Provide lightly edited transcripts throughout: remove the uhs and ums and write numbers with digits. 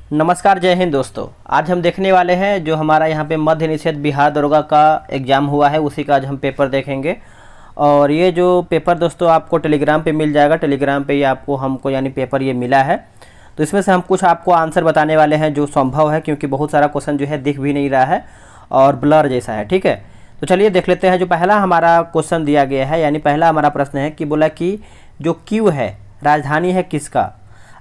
नमस्कार, जय हिंद दोस्तों। आज हम देखने वाले हैं जो हमारा यहाँ पे मध्य निषेध बिहार दरोगा का एग्ज़ाम हुआ है, उसी का आज हम पेपर देखेंगे। और ये जो पेपर दोस्तों आपको टेलीग्राम पे मिल जाएगा। टेलीग्राम पे ये आपको हमको यानी पेपर ये मिला है, तो इसमें से हम कुछ आपको आंसर बताने वाले हैं जो संभव है, क्योंकि बहुत सारा क्वेश्चन जो है दिख भी नहीं रहा है और ब्लर जैसा है। ठीक है, तो चलिए देख लेते हैं। जो पहला हमारा क्वेश्चन दिया गया है, यानी पहला हमारा प्रश्न है कि बोला कि जो क्यू है राजधानी है किसका।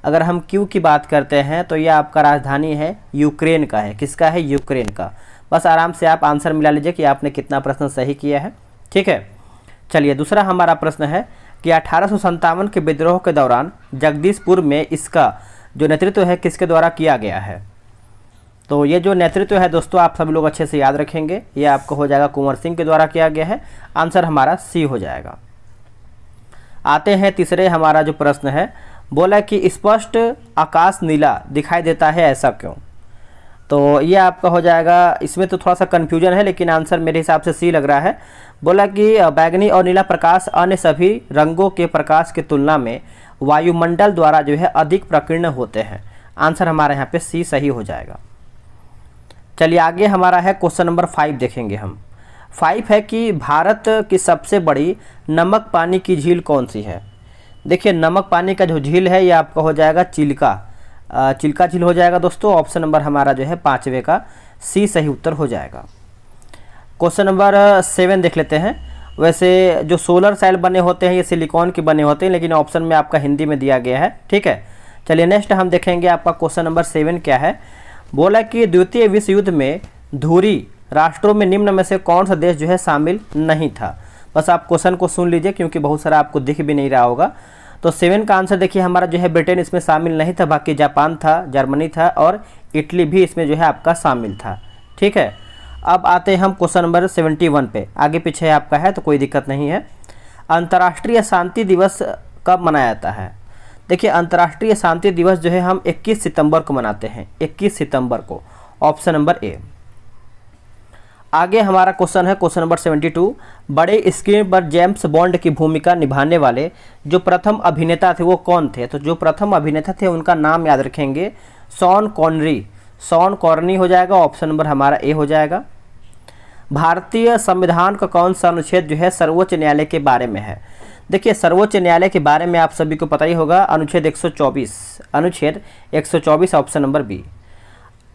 अगर हम क्यू की बात करते हैं तो ये आपका राजधानी है यूक्रेन का है। किसका है? यूक्रेन का। बस आराम से आप आंसर मिला लीजिए कि आपने कितना प्रश्न सही किया है। ठीक है, चलिए दूसरा हमारा प्रश्न है कि 1857 के विद्रोह के दौरान जगदीशपुर में इसका जो नेतृत्व है किसके द्वारा किया गया है। तो ये जो नेतृत्व है दोस्तों आप सभी लोग अच्छे से याद रखेंगे, ये आपको हो जाएगा कुंवर सिंह के द्वारा किया गया है। आंसर हमारा सी हो जाएगा। आते हैं तीसरे हमारा जो प्रश्न है, बोला कि स्पष्ट आकाश नीला दिखाई देता है, ऐसा क्यों। तो ये आपका हो जाएगा, इसमें तो थोड़ा सा कन्फ्यूजन है लेकिन आंसर मेरे हिसाब से सी लग रहा है। बोला कि बैगनी और नीला प्रकाश अन्य सभी रंगों के प्रकाश की तुलना में वायुमंडल द्वारा जो है अधिक प्रकीर्ण होते हैं। आंसर हमारे यहाँ पे सी सही हो जाएगा। चलिए आगे हमारा है क्वेश्चन नंबर 5 देखेंगे हम। 5 है कि भारत की सबसे बड़ी नमक पानी की झील कौन सी है। देखिए नमक पानी का जो झील है ये आपका हो जाएगा चिल्का झील हो जाएगा दोस्तों। ऑप्शन नंबर हमारा जो है 5वें का सी सही उत्तर हो जाएगा। क्वेश्चन नंबर 7 देख लेते हैं। वैसे जो सोलर सेल बने होते हैं ये सिलिकॉन के बने होते हैं, लेकिन ऑप्शन में आपका हिंदी में दिया गया है। ठीक है, चलिए नेक्स्ट हम देखेंगे आपका क्वेश्चन नंबर 7 क्या है। बोला कि द्वितीय विश्व युद्ध में धुरी राष्ट्रों में निम्न में से कौन सा देश जो है शामिल नहीं था। बस आप क्वेश्चन को सुन लीजिए क्योंकि बहुत सारा आपको दिख भी नहीं रहा होगा। तो 7 का आंसर देखिए हमारा जो है ब्रिटेन इसमें शामिल नहीं था, बाकी जापान था, जर्मनी था और इटली भी इसमें जो है आपका शामिल था। ठीक है, अब आते हैं हम क्वेश्चन नंबर 71 पे। आगे पीछे आपका है तो कोई दिक्कत नहीं है। अंतर्राष्ट्रीय शांति दिवस कब मनाया जाता है। देखिए अंतर्राष्ट्रीय शांति दिवस जो है हम 21 सितंबर को मनाते हैं, 21 सितंबर को। Option number A. आगे हमारा क्वेश्चन है क्वेश्चन नंबर 72। बड़े स्क्रीन पर जेम्स बॉन्ड की भूमिका निभाने वाले जो प्रथम अभिनेता थे वो कौन थे। तो जो प्रथम अभिनेता थे उनका नाम याद रखेंगे, शॉन कॉनरी, शॉन कॉर्नी हो जाएगा। ऑप्शन नंबर हमारा ए हो जाएगा। भारतीय संविधान का कौन सा अनुच्छेद जो है सर्वोच्च न्यायालय के बारे में है। देखिए सर्वोच्च न्यायालय के बारे में आप सभी को पता ही होगा, अनुच्छेद 124, अनुच्छेद 124 ऑप्शन नंबर बी।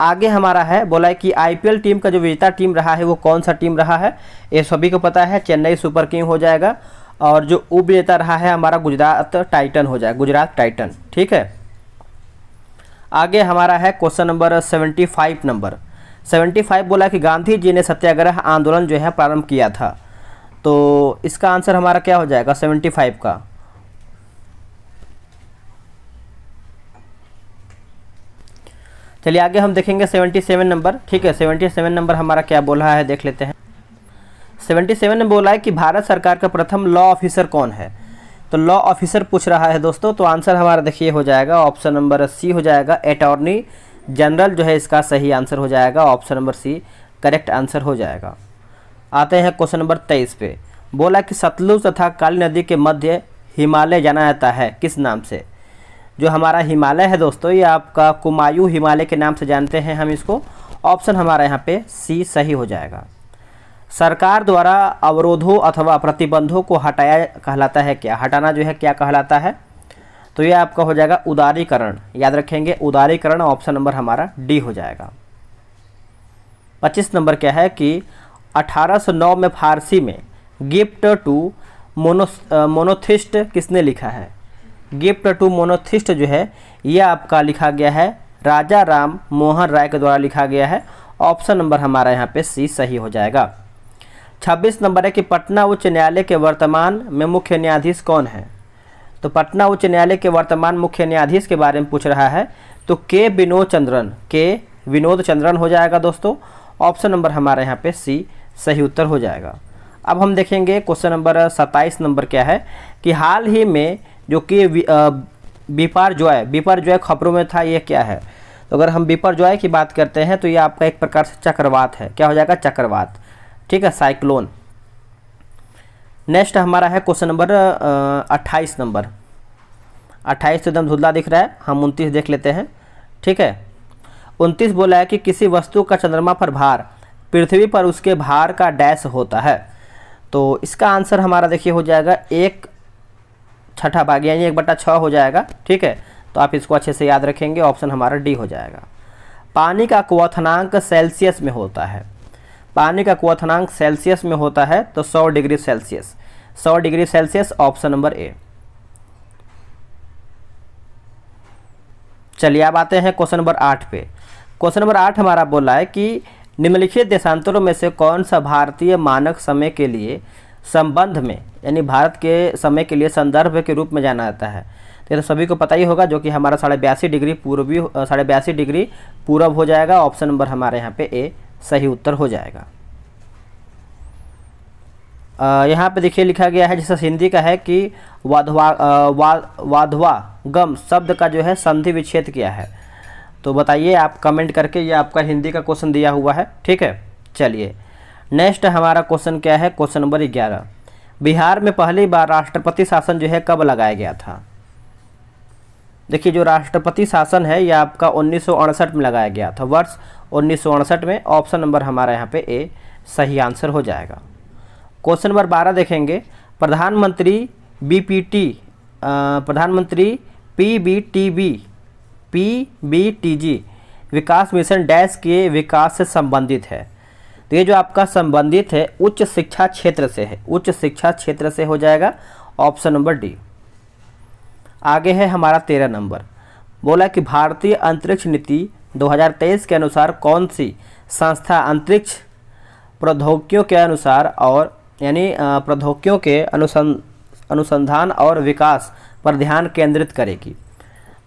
आगे हमारा है, बोला है कि आईपीएल टीम का जो विजेता टीम रहा है वो कौन सा टीम रहा है। ये सभी को पता है, चेन्नई सुपर किंग हो जाएगा। और जो उपविजेता रहा है हमारा गुजरात टाइटन हो जाएगा, गुजरात टाइटन। ठीक है, आगे हमारा है क्वेश्चन नंबर 75 बोला कि गांधी जी ने सत्याग्रह आंदोलन जो है प्रारंभ किया था। तो इसका आंसर हमारा क्या हो जाएगा 75 का। चलिए आगे हम देखेंगे 77 नंबर। ठीक है, 77 नंबर हमारा क्या बोला है देख लेते हैं। 77 में बोला है कि भारत सरकार का प्रथम लॉ ऑफिसर कौन है। तो लॉ ऑफिसर पूछ रहा है दोस्तों, तो आंसर हमारा देखिए हो जाएगा ऑप्शन नंबर सी हो जाएगा, अटॉर्नी जनरल जो है इसका सही आंसर हो जाएगा। Option number C correct answer हो जाएगा। आते हैं क्वेश्चन नंबर 23 पे। बोला कि सतलुज तथा काली नदी के मध्य हिमालय जाना जाता है किस नाम से। जो हमारा हिमालय है दोस्तों ये आपका कुमायूं हिमालय के नाम से जानते हैं हम इसको। ऑप्शन हमारा यहाँ पे सी सही हो जाएगा। सरकार द्वारा अवरोधों अथवा प्रतिबंधों को हटाया कहलाता है क्या, हटाना जो है क्या कहलाता है। तो ये आपका हो जाएगा उदारीकरण, याद रखेंगे उदारीकरण। ऑप्शन नंबर हमारा डी हो जाएगा। 25 नंबर क्या है कि 1809 में फारसी में गिफ्ट टू मोनोथिस्ट किसने लिखा है। गिफ्ट टू मोनोथिस्ट जो है ये आपका लिखा गया है राजा राम मोहन राय के द्वारा लिखा गया है। ऑप्शन नंबर हमारा यहाँ पे सी सही हो जाएगा। 26 नंबर है कि पटना उच्च न्यायालय के वर्तमान में मुख्य न्यायाधीश कौन है। तो पटना उच्च न्यायालय के वर्तमान मुख्य न्यायाधीश के बारे में पूछ रहा है, तो के विनोद चंद्रन हो जाएगा दोस्तों। ऑप्शन नंबर हमारे यहाँ पे सी सही उत्तर हो जाएगा। अब हम देखेंगे क्वेश्चन नंबर 27 नंबर क्या है कि हाल ही में जो कि बिपर जॉय खबरों में था, ये क्या है। तो अगर हम बिपर जॉय की बात करते हैं तो ये आपका एक प्रकार से चक्रवात है। क्या हो जाएगा चक्रवात। ठीक है, साइक्लोन। नेक्स्ट हमारा है क्वेश्चन नंबर 28 नंबर। 28 तो एकदम धुंधला दिख रहा है, हम 29 देख लेते हैं। ठीक है, 29 बोला है कि किसी वस्तु का चंद्रमा पर भार पृथ्वी पर उसके भार का डैश होता है। तो इसका आंसर हमारा देखिए हो जाएगा 1/6 यानी 1/6 हो जाएगा। ठीक है, तो आप इसको अच्छे से याद रखेंगे, ऑप्शन हमारा डी हो जाएगा। पानी का क्वथनांक सेल्सियस में होता है, पानी का क्वथनांक सेल्सियस में होता है तो 100 degree Celsius, 100 degree Celsius, option number A. चलिए अब आते हैं क्वेश्चन नंबर 8 पे। क्वेश्चन नंबर 8 हमारा बोला है कि निम्नलिखित देशांतरों में से कौन सा भारतीय मानक समय के लिए संबंध में, यानी भारत के समय के लिए संदर्भ के रूप में जाना जाता है। तो ये तो सभी को पता ही होगा, जो कि हमारा 82.5 डिग्री पूर्वी 82.5 डिग्री पूरब हो जाएगा। ऑप्शन नंबर हमारे यहाँ पे ए सही उत्तर हो जाएगा। यहाँ पे देखिए लिखा गया है, जैसे हिंदी का है कि वाधवागम शब्द का जो है संधि विच्छेद किया है। तो बताइए आप कमेंट करके, ये आपका हिंदी का क्वेश्चन दिया हुआ है। ठीक है, चलिए नेक्स्ट हमारा क्वेश्चन क्या है, क्वेश्चन नंबर 11। बिहार में पहली बार राष्ट्रपति शासन जो है कब लगाया गया था? देखिए जो राष्ट्रपति शासन है ये आपका 1968 में लगाया गया था, वर्ष 1968 में। ऑप्शन नंबर हमारा यहाँ पे ए सही आंसर हो जाएगा। क्वेश्चन नंबर 12 देखेंगे। प्रधानमंत्री पीबीटीजी विकास मिशन डैश के विकास से संबंधित है। तो ये जो आपका संबंधित है उच्च शिक्षा क्षेत्र से है, उच्च शिक्षा क्षेत्र से हो जाएगा। Option number D. आगे है हमारा 13 नंबर। बोला कि भारतीय अंतरिक्ष नीति 2023 के अनुसार कौन सी संस्था अंतरिक्ष प्रौद्योगिकियों के अनुसार और यानी प्रौद्योगिकियों के अनुसंधान और विकास पर ध्यान केंद्रित करेगी?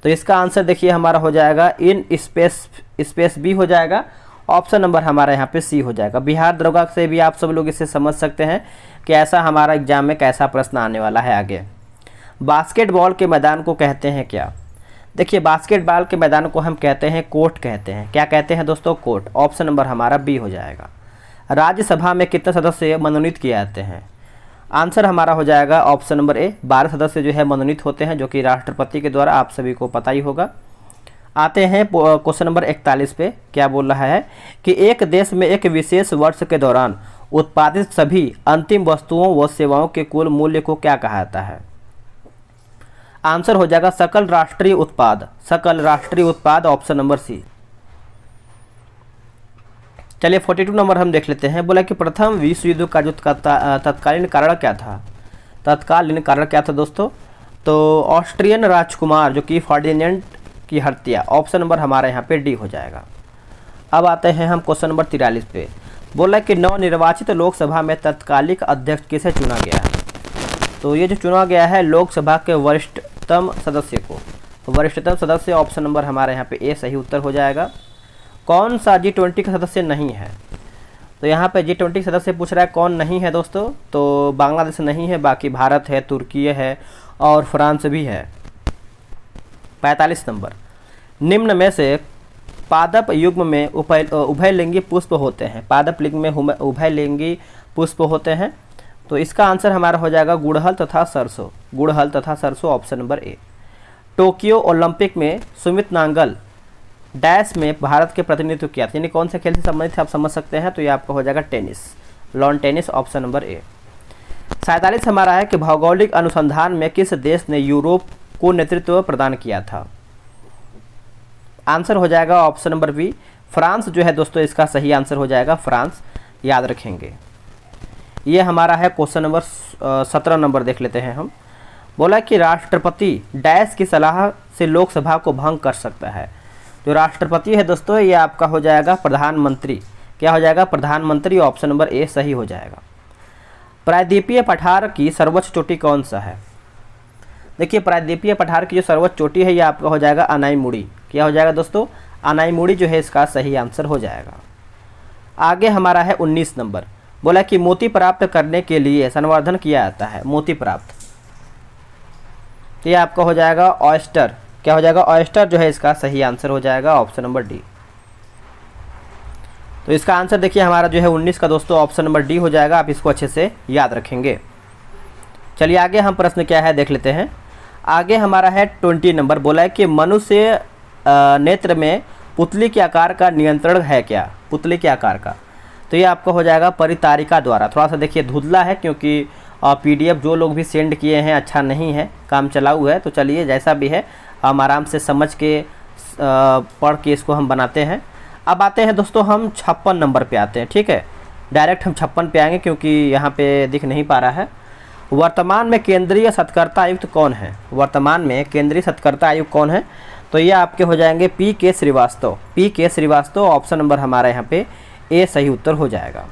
तो इसका आंसर देखिए हमारा हो जाएगा इन स्पेस बी हो जाएगा। ऑप्शन नंबर हमारा यहाँ पे सी हो जाएगा। बिहार दरोगा से भी आप सब लोग इसे समझ सकते हैं कि ऐसा हमारा एग्जाम में कैसा प्रश्न आने वाला है आगे। बास्केटबॉल के मैदान को कहते हैं क्या? देखिए बास्केटबॉल के मैदान को हम कहते हैं कोर्ट कहते हैं। क्या कहते हैं दोस्तों? कोर्ट। ऑप्शन नंबर हमारा बी हो जाएगा। राज्यसभा में कितने सदस्य मनोनीत किए जाते हैं? आंसर हमारा हो जाएगा ऑप्शन नंबर ए 12 सदस्य जो है मनोनीत होते हैं, जो कि राष्ट्रपति के द्वारा, आप सभी को पता ही होगा। आते हैं क्वेश्चन नंबर 41 पे। क्या बोल रहा है कि एक देश में एक विशेष वर्ष के दौरान उत्पादित सभी अंतिम वस्तुओं व सेवाओं के कुल मूल्य को क्या कहा जाता है? आंसर हो जाएगा सकल राष्ट्रीय उत्पाद, सकल राष्ट्रीय उत्पाद, ऑप्शन नंबर सी। चलिए 42 नंबर हम देख लेते हैं। बोला कि प्रथम विश्व युद्ध का जो तत्कालीन कारण क्या था? तत्कालीन कारण क्या था दोस्तों? तो ऑस्ट्रियन राजकुमार जो कि फर्डिनेंड की हत्या। ऑप्शन नंबर हमारा यहाँ पे डी हो जाएगा। अब आते हैं हम क्वेश्चन नंबर 43 पे। बोला कि नवनिर्वाचित लोकसभा में तत्कालिक अध्यक्ष किसे चुना गया है? तो ये जो चुना गया है लोकसभा के वरिष्ठतम सदस्य को, वरिष्ठतम सदस्य, ऑप्शन नंबर हमारे यहाँ पे ए सही उत्तर हो जाएगा। कौन सा G20 का सदस्य नहीं है? तो यहाँ पे G20 सदस्य पूछ रहा है कौन नहीं है दोस्तों? तो बांग्लादेश नहीं है, बाकी भारत है, तुर्की है और फ्रांस भी है। 45 नंबर। निम्न में से पादप युग्म में उभयलिंगी पुष्प होते हैं, पादप लिंग में उभयलिंगी पुष्प होते हैं। तो इसका आंसर हमारा हो जाएगा गुड़हल तथा सरसों, गुड़हल तथा सरसों, option number A. Tokyo Olympic में सुमित नांगल डैश में भारत के प्रतिनिधित्व किया था, यानी कौन से खेल से संबंधित आप समझ सकते हैं? तो ये आपका हो जाएगा tennis, lawn tennis, option number A. 47 हमारा है कि भौगोलिक अनुसंधान में किस देश ने यूरोप को नेतृत्व प्रदान किया था? आंसर हो जाएगा ऑप्शन नंबर बी, फ्रांस जो है दोस्तों, इसका सही आंसर हो जाएगा फ्रांस, याद रखेंगे। ये हमारा है क्वेश्चन नंबर 17 नंबर देख लेते हैं हम। बोला कि राष्ट्रपति डैश की सलाह से लोकसभा को भंग कर सकता है। जो राष्ट्रपति है दोस्तों ये आपका हो जाएगा प्रधानमंत्री। क्या हो जाएगा? प्रधानमंत्री, ऑप्शन नंबर ए सही हो जाएगा। प्रायद्वीपीय पठार की सर्वोच्च चोटी कौन सा है? देखिए प्रायद्वीपीय पठार की जो सर्वोच्च चोटी है ये आपका हो जाएगा अनाईमुड़ी। क्या हो जाएगा दोस्तों? अनाईमुड़ी जो है इसका सही आंसर हो जाएगा। आगे हमारा है 19 नंबर। बोला कि मोती प्राप्त करने के लिए संवर्धन किया जाता है, मोती प्राप्त। तो ये आपका हो जाएगा ऑयस्टर। क्या हो जाएगा? ऑयस्टर जो है इसका सही आंसर हो जाएगा, ऑप्शन नंबर डी। तो इसका आंसर देखिए हमारा जो है 19 का दोस्तों ऑप्शन नंबर डी हो जाएगा। आप इसको अच्छे से याद रखेंगे। चलिए आगे हम प्रश्न क्या है देख लेते हैं। आगे हमारा है 20 नंबर। बोला है कि मनुष्य नेत्र में पुतली के आकार का नियंत्रण है क्या? पुतली के आकार का, तो ये आपका हो जाएगा परितारिका द्वारा। थोड़ा सा देखिए धुंधला है क्योंकि PDF जो लोग भी सेंड किए हैं अच्छा नहीं है, काम चलाऊ है। तो चलिए जैसा भी है हम आराम से समझ के पढ़ के इसको हम बनाते हैं। अब आते हैं दोस्तों हम 56 नंबर पे आते हैं, ठीक है। डायरेक्ट हम 56 पे आएंगे क्योंकि यहाँ पे दिख नहीं पा रहा है। वर्तमान में केंद्रीय सत्कर्ता आयुक्त कौन है? वर्तमान में केंद्रीय सत्कर्ता आयुक्त कौन है? तो ये आपके हो जाएंगे PK Srivastava. PK Srivastava, option number हमारा यहाँ पे A सही उत्तर हो जाएगा।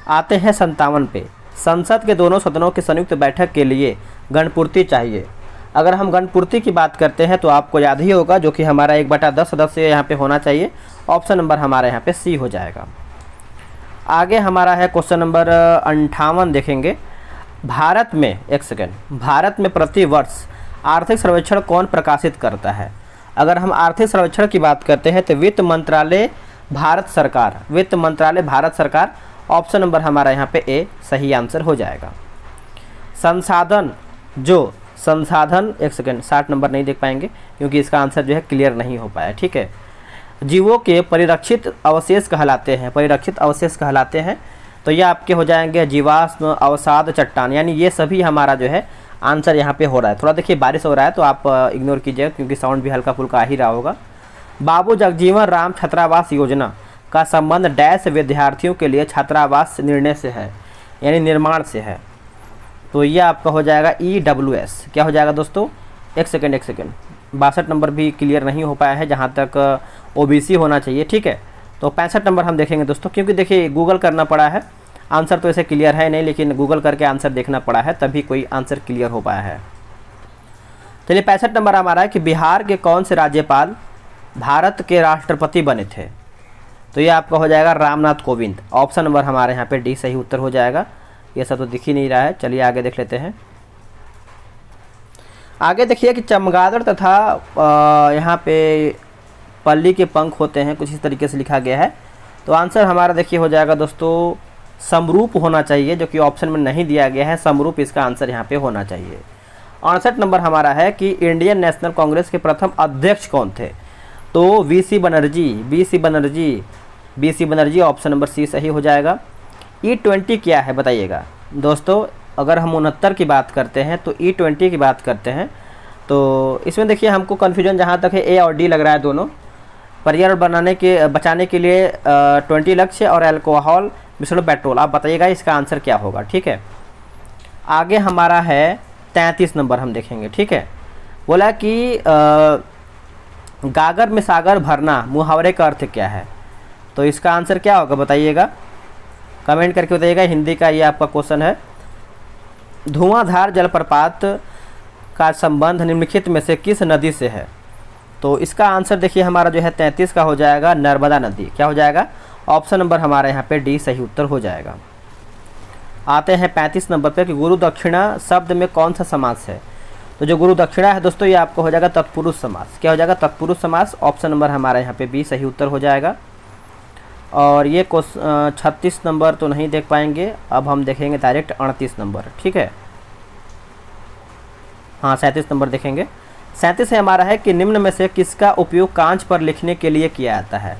आते हैं 57 पे। संसद के दोनों सदनों की संयुक्त बैठक के लिए गणपूर्ति चाहिए। अगर हम गणपूर्ति की बात करते हैं तो आपको याद ही होगा, जो कि हमारा 1/10 सदस्य यहाँ पे होना चाहिए। ऑप्शन नंबर हमारा यहाँ पे C हो जाएगा। आगे हमारा है क्वेश्चन नंबर 58 देखेंगे। भारत में, एक सेकेंड, भारत में प्रति वर्ष आर्थिक सर्वेक्षण कौन प्रकाशित करता है? अगर हम आर्थिक सर्वेक्षण की बात करते हैं तो वित्त मंत्रालय भारत सरकार, वित्त मंत्रालय भारत सरकार। ऑप्शन नंबर हमारा यहाँ पे A सही आंसर हो जाएगा। संसाधन, जो संसाधन, एक सेकेंड, 60 नंबर नहीं देख पाएंगे क्योंकि इसका आंसर जो है क्लियर नहीं हो पाया, ठीक है। जीवों के परिरक्षित अवशेष कहलाते हैं, परिरक्षित अवशेष कहलाते हैं। तो ये आपके हो जाएंगे जीवाश्म, अवसाद, चट्टान, यानी ये सभी हमारा जो है आंसर यहाँ पे हो रहा है। थोड़ा देखिए बारिश हो रहा है तो आप इग्नोर कीजिएगा क्योंकि साउंड भी हल्का फुल्का आ ही रहा होगा। बाबू जगजीवन राम छात्रावास योजना का संबंध डैश विद्यार्थियों के लिए छात्रावास निर्णय से है, यानी निर्माण से है। तो ये आपका हो जाएगा EWS। क्या हो जाएगा दोस्तों? एक सेकेंड 62 नंबर भी क्लियर नहीं हो पाया है, जहाँ तक OBC होना चाहिए, ठीक है। तो 65 नंबर हम देखेंगे दोस्तों, क्योंकि देखिए गूगल करना पड़ा है, आंसर तो ऐसे क्लियर है नहीं, लेकिन गूगल करके आंसर देखना पड़ा है तभी कोई आंसर क्लियर हो पाया है। चलिए 65 नंबर हमारा है कि बिहार के कौन से राज्यपाल भारत के राष्ट्रपति बने थे? तो ये आपका हो जाएगा रामनाथ कोविंद। ऑप्शन नंबर हमारे यहाँ पे D सही उत्तर हो जाएगा। ये सब तो दिख ही नहीं रहा है, चलिए आगे देख लेते हैं। आगे देखिए कि चमगादड़ तथा यहाँ पे पल्ली के पंख होते हैं, कुछ इस तरीके से लिखा गया है। तो आंसर हमारा देखिए हो जाएगा दोस्तों समरूप होना चाहिए, जो कि ऑप्शन में नहीं दिया गया है। समरूप इसका आंसर यहाँ पे होना चाहिए। 68 नंबर हमारा है कि इंडियन नेशनल कांग्रेस के प्रथम अध्यक्ष कौन थे? तो VC Banerjee. Option number C सही हो जाएगा। E20 क्या है बताइएगा दोस्तों? अगर हम 69 की बात करते हैं तो E20 की बात करते हैं तो इसमें देखिए हमको कन्फ्यूजन जहाँ तक है A और D लग रहा है दोनों। पर्यावरण बचाने के लिए 20 लक्ष्य और अल्कोहल मिश्रण पेट्रोल। आप बताइएगा इसका आंसर क्या होगा, ठीक है। आगे हमारा है 33 नंबर हम देखेंगे, ठीक है। बोला कि गागर में सागर भरना मुहावरे का अर्थ क्या है? तो इसका आंसर क्या होगा बताइएगा, कमेंट करके बताइएगा। हिंदी का ये आपका क्वेश्चन है। धुआंधार जलप्रपात का संबंध निम्नलिखित में से किस नदी से है? तो इसका आंसर देखिए हमारा जो है 33 का हो जाएगा नर्मदा नदी। क्या हो जाएगा? ऑप्शन नंबर हमारे यहाँ पे D सही उत्तर हो जाएगा। आते हैं 35 नंबर पे कि गुरु दक्षिणा शब्द में कौन सा समास है? तो जो गुरु दक्षिणा है दोस्तों ये आपको हो जाएगा तत्पुरुष समास। क्या हो जाएगा? तत्पुरुष समास। ऑप्शन नंबर हमारे यहाँ पे B सही उत्तर हो जाएगा। और ये 36 नंबर तो नहीं देख पाएंगे, अब हम देखेंगे डायरेक्ट 38 नंबर, ठीक है। हाँ 37 नंबर देखेंगे। 37 है हमारा है कि निम्न में से किसका उपयोग कांच पर लिखने के लिए किया जाता है?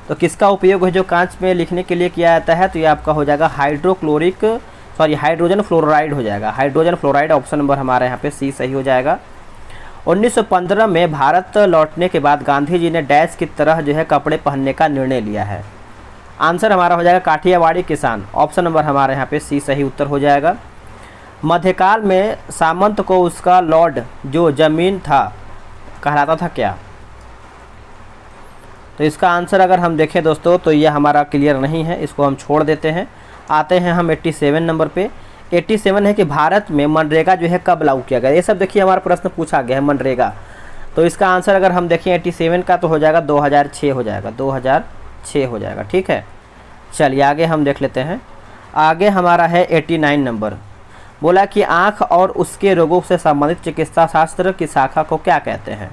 तो किसका उपयोग है जो कांच में लिखने के लिए किया जाता है? तो ये आपका हो जाएगा हाइड्रोजन फ्लोराइड हो जाएगा। Hydrogen fluoride. ऑप्शन नंबर हमारे यहाँ पे C सही हो जाएगा। 1915 में भारत लौटने के बाद गांधी जी ने डैश की तरह जो है कपड़े पहनने का निर्णय लिया है। आंसर हमारा हो जाएगा काठियावाड़ी किसान। ऑप्शन नंबर हमारे यहाँ पे C सही उत्तर हो जाएगा। मध्यकाल में सामंत को उसका लॉर्ड जो जमीन था कहलाता था क्या? तो इसका आंसर अगर हम देखें दोस्तों तो ये हमारा क्लियर नहीं है, इसको हम छोड़ देते हैं। आते हैं हम 87 नंबर पे। 87 है कि भारत में मनरेगा जो है कब लागू किया गया? ये सब देखिए हमारा प्रश्न पूछा गया है मनरेगा। तो इसका आंसर अगर हम देखें 87 का तो हो जाएगा 2006 हो जाएगा, 2006 हो जाएगा, ठीक है। चलिए आगे हम देख लेते हैं। आगे हमारा है 89 नंबर। बोला कि आँख और उसके रोगों से संबंधित चिकित्सा शास्त्र की शाखा को क्या कहते हैं?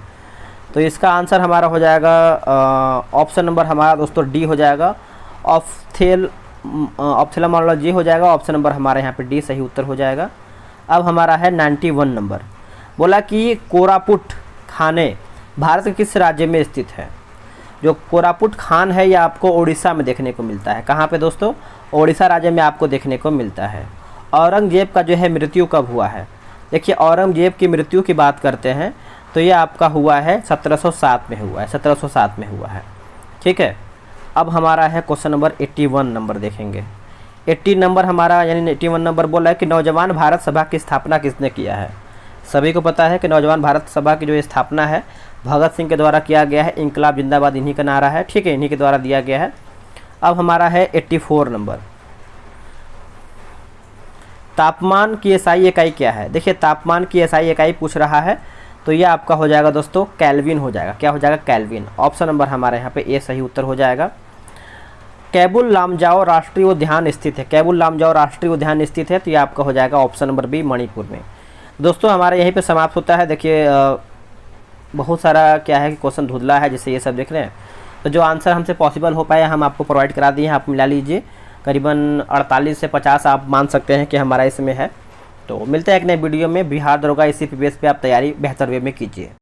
तो इसका आंसर हमारा हो जाएगा ऑप्शन नंबर हमारा दोस्तों D हो जाएगा। ऑप्थेल्मोलॉजी हो जाएगा। ऑप्शन नंबर हमारे यहाँ पे D सही उत्तर हो जाएगा। अब हमारा है 91 नंबर। बोला कि कोरापुट खाने भारत के किस राज्य में स्थित है? जो कोरापुट खान है ये आपको उड़ीसा में देखने को मिलता है। कहाँ पे दोस्तों? उड़ीसा राज्य में आपको देखने को मिलता है। औरंगजेब का जो है मृत्यु कब हुआ है? देखिए औरंगजेब की मृत्यु की बात करते हैं तो ये आपका हुआ है 1707 में हुआ है, 1707 में हुआ है। ठीक है, अब हमारा है क्वेश्चन नंबर 81 नंबर देखेंगे। 80 नंबर हमारा यानी 81 नंबर बोला है कि नौजवान भारत सभा की स्थापना किसने किया है? सभी को पता है कि नौजवान भारत सभा की जो स्थापना है भगत सिंह के द्वारा किया गया है। इंकलाब जिंदाबाद इन्हीं का नारा है। ठीक है, इन्हीं के द्वारा दिया गया है। अब हमारा है 84 नंबर, तापमान की एसआई इकाई क्या है? देखिए तापमान की एसआई इकाई पूछ रहा है तो ये आपका हो जाएगा दोस्तों केल्विन हो जाएगा। क्या हो जाएगा? केल्विन। ऑप्शन नंबर हमारे यहाँ पे ए सही उत्तर हो जाएगा। कैबुल लामजाओ राष्ट्रीय उद्यान स्थित है। कैबुल लामजाओ राष्ट्रीय उद्यान स्थित है तो ये आपका हो जाएगा ऑप्शन नंबर बी, मणिपुर में। दोस्तों हमारे यहीं पे समाप्त होता है। देखिए बहुत सारा क्या है कि क्वेश्चन धुंधला है जिससे ये सब देख रहे हैं, तो जो आंसर हमसे पॉसिबल हो पाया हम आपको प्रोवाइड करा दिए हैं। आप मिला लीजिए, करीबन 48 से 50 आप मान सकते हैं कि हमारा इसमें है। तो मिलते हैं एक नए वीडियो में। बिहार दरोगा इसी बेस पे आप तैयारी बेहतर वे में कीजिए।